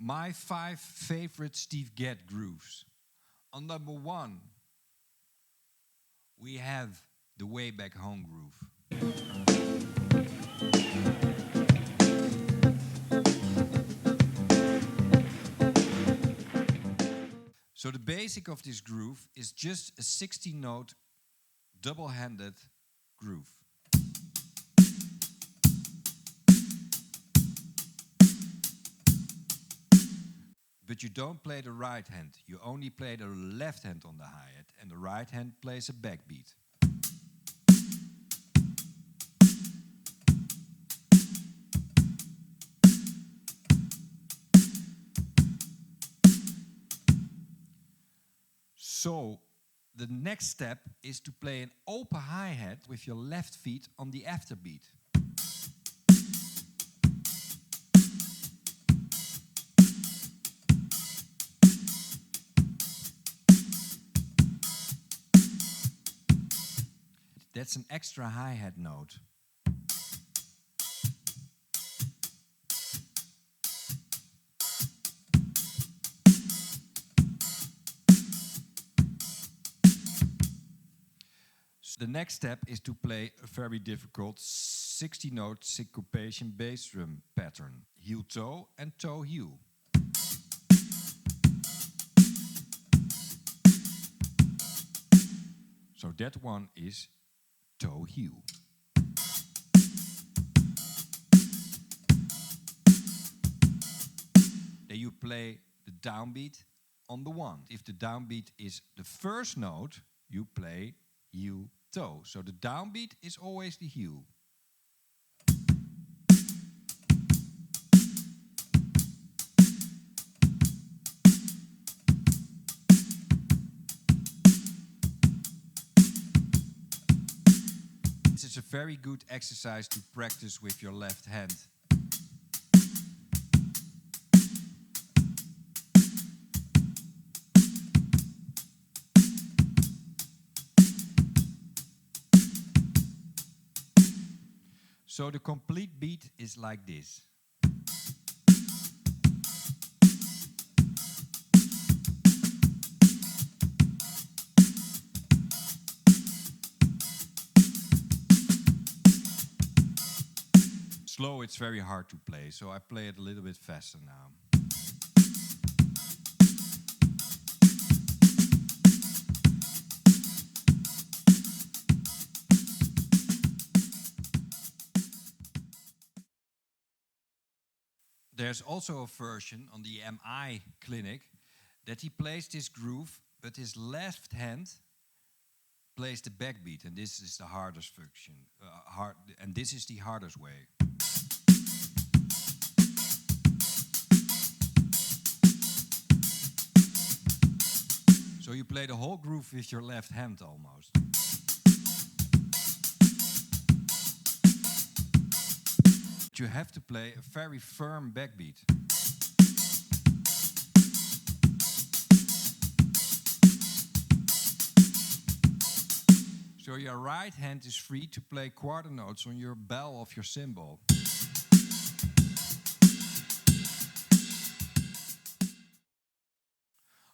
My 5 favorite Steve Gadd grooves. On number 1, we have the Way Back Home groove. So the basic of this groove is just a 16-note double-handed groove. But you don't play the right hand, you only play the left hand on the hi-hat, and the right hand plays a backbeat. So the next step is to play an open hi-hat with your left feet on the afterbeat. That's an extra hi-hat note. So the next step is to play a very difficult 60-note syncopation bass drum pattern. Heel-toe and toe-heel. So that one is toe-heel. Then you play the downbeat on the 1. If the downbeat is the first note, you play heel-toe. So the downbeat is always the heel. It's a very good exercise to practice with your left hand. So the complete beat is like this. Slow, it's very hard to play, so I play it a little bit faster now. There's also a version on the MI clinic that he plays this groove, but his left hand plays the backbeat, and this is the hardest function, and this is the hardest way. So you play the whole groove with your left hand almost. You have to play a very firm backbeat. So your right hand is free to play quarter notes on your bell of your cymbal.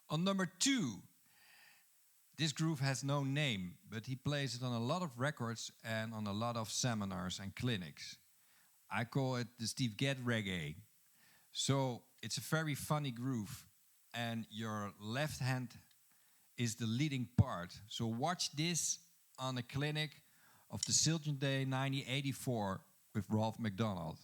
On number 2, this groove has no name, but he plays it on a lot of records and on a lot of seminars and clinics. I call it the Steve Gadd Reggae. So it's a very funny groove, and your left hand is the leading part. So watch this on a clinic of the Silton Day 1984 with Ralph McDonald.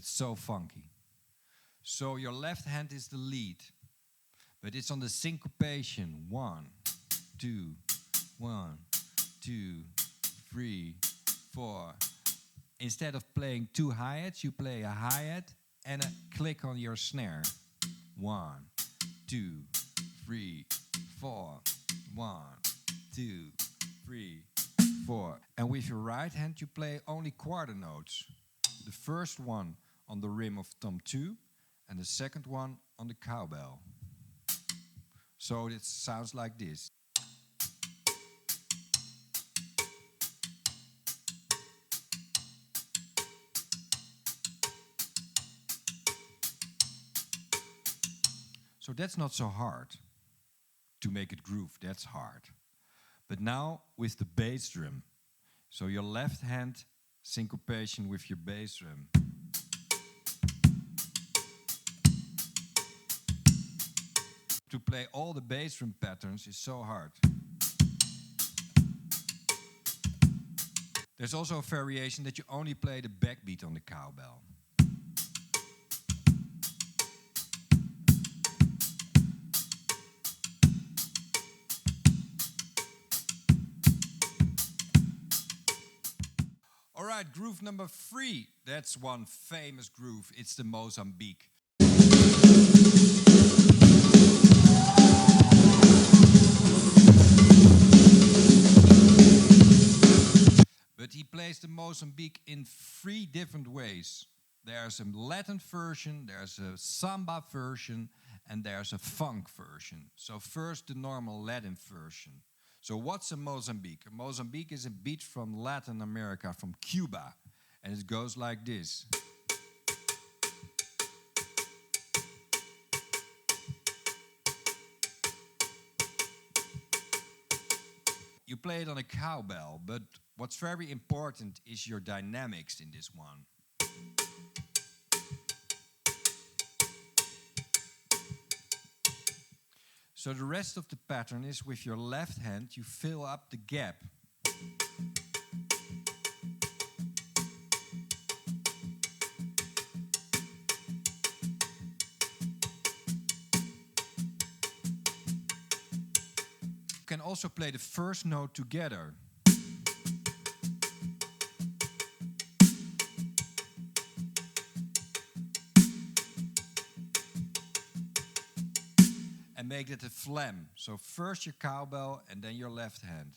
So funky. So your left hand is the lead, but it's on the syncopation. 1, 2, 1, 2, 3, 4. Instead of playing 2 hi-hats, you play a hi-hat and a click on your snare. 1, 2, 3, 4. 1, 2, 3, 4. And with your right hand, you play only quarter notes. the first one on the rim of tom 2 and the second one on the cowbell. So it sounds like this. So that's not so hard. To make it groove, that's hard. But now with the bass drum. So your left hand syncopation with your bass drum. To play all the bass drum patterns is so hard. There's also a variation that you only play the backbeat on the cowbell. Alright, groove number 3. That's one famous groove. It's the Mozambique. But he plays the Mozambique in 3 different ways. There's a Latin version, there's a samba version, and there's a funk version. So first the normal Latin version. So what's a Mozambique? A Mozambique is a beat from Latin America, from Cuba. And it goes like this. You play it on a cowbell, but what's very important is your dynamics in this one. So the rest of the pattern is with your left hand, you fill up the gap. You can also play the first note together. And make it a flam. So first your cowbell and then your left hand.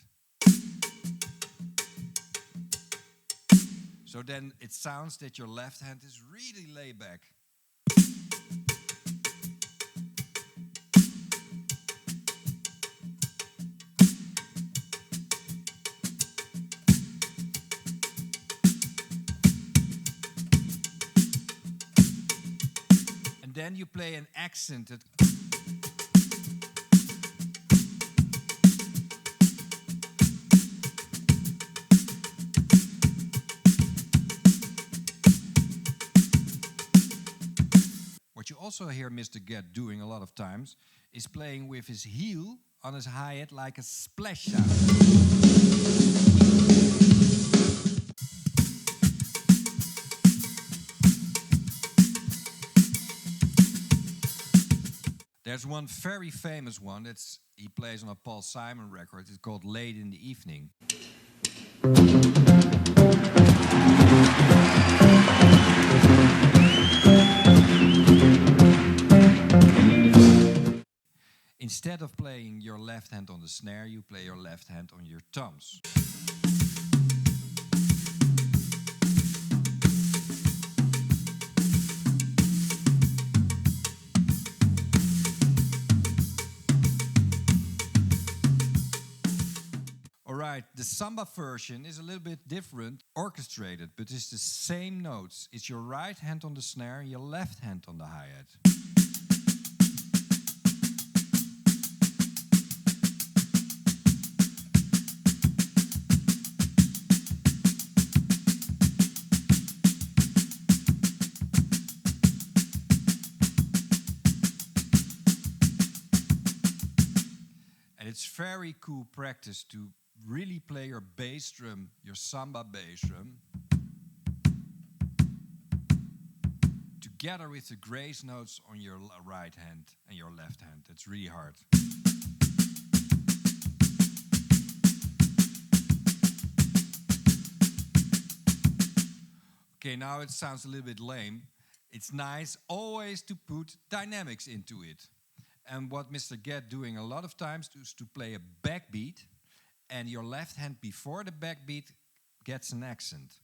So then it sounds that your left hand is really laid back. And then you play an accented. What you also hear Mr. Gadd doing a lot of times is playing with his heel on his hi-hat like a splash sound. There's one very famous one that's he plays on a Paul Simon record. It's called Late in the Evening. Instead of playing your left hand on the snare, you play your left hand on your thumbs. Alright, the samba version is a little bit different, orchestrated, but it's the same notes. It's your right hand on the snare and your left hand on the hi-hat. It's very cool practice to really play your bass drum, your samba bass drum, together with the grace notes on your right hand and your left hand. It's really hard. Okay, now it sounds a little bit lame. It's nice always to put dynamics into it. And what Mr. Gadd doing a lot of times is to play a backbeat, and your left hand before the backbeat gets an accent.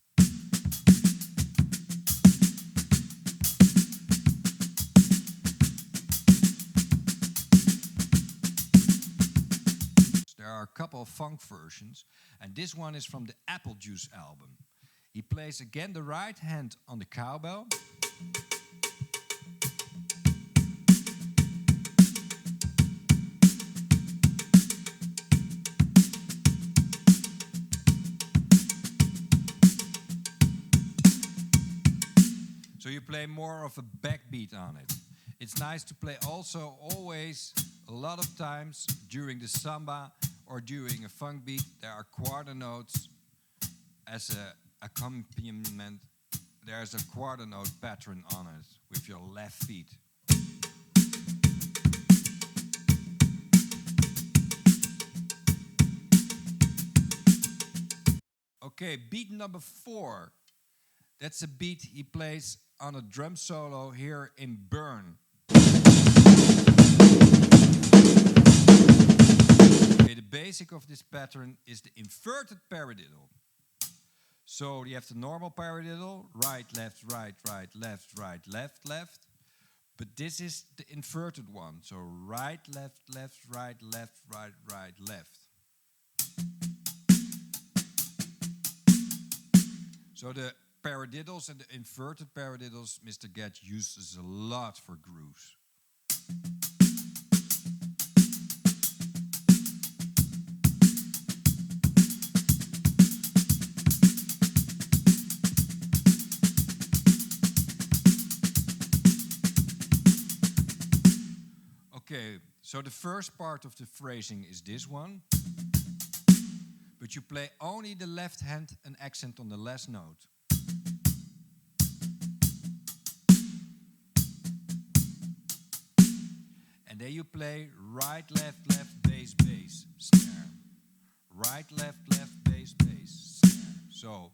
are a couple of funk versions, and this one is from the Apple Juice album. He plays again the right hand on the cowbell. So you play more of a backbeat on it. It's nice to play also always, a lot of times during the samba or during a funk beat, there are quarter notes as an accompaniment. There's a quarter note pattern on it with your left feet. Okay, beat number 4. That's a beat he plays on a drum solo here in Bern. Okay, the basic of this pattern is the inverted paradiddle. So you have the normal paradiddle, right, left, left, left. But this is the inverted one. So right, left, right, left. So the paradiddles and the inverted paradiddles, Mr. Gadd uses a lot for grooves. Okay, so the first part of the phrasing is this one. But you play only the left hand and accent on the last note. And then you play right, left, bass, bass, snare. Right, left, bass, bass, snare. So.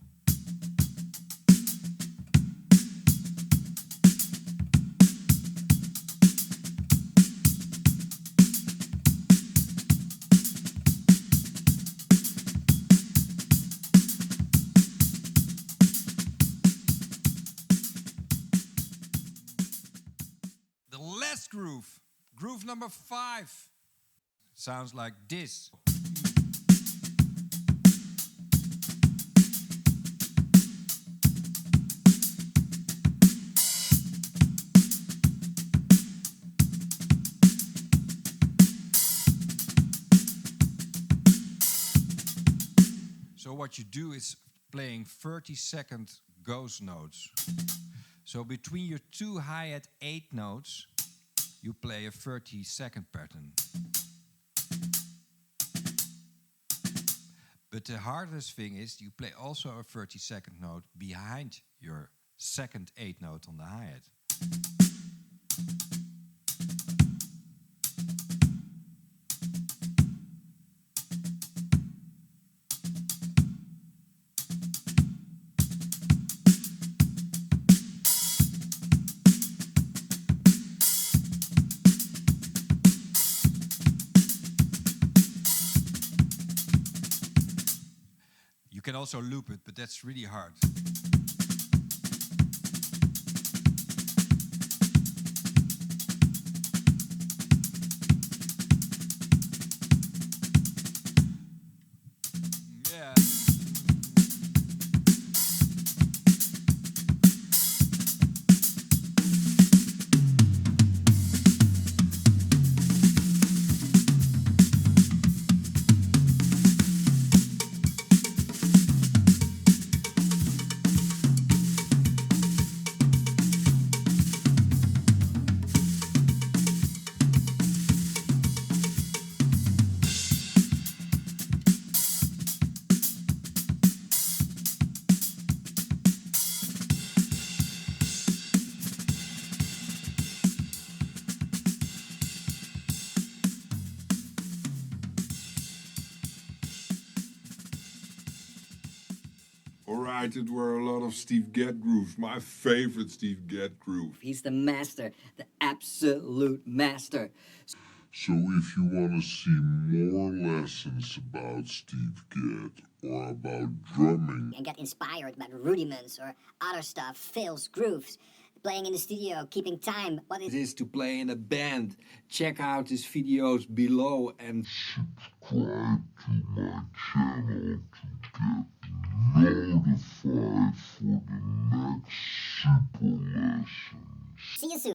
The last groove. Groove number 5 sounds like this. So what you do is playing 30-second ghost notes. So between your 2 hi-hat 8 notes, you play a 30-second pattern. But the hardest thing is you play also a 30-second note behind your second 8 note on the hi-hat. You can also loop it, but that's really hard. Yeah. Alright, it were a lot of Steve Gadd Grooves. My favorite Steve Gadd Groove. He's the master, the absolute master. So if you want to see more lessons about Steve Gadd or about drumming and get inspired by rudiments or other stuff, fills, grooves, playing in the studio, keeping time. What It is to play in a band. Check out his videos below and subscribe to my channel to get notified for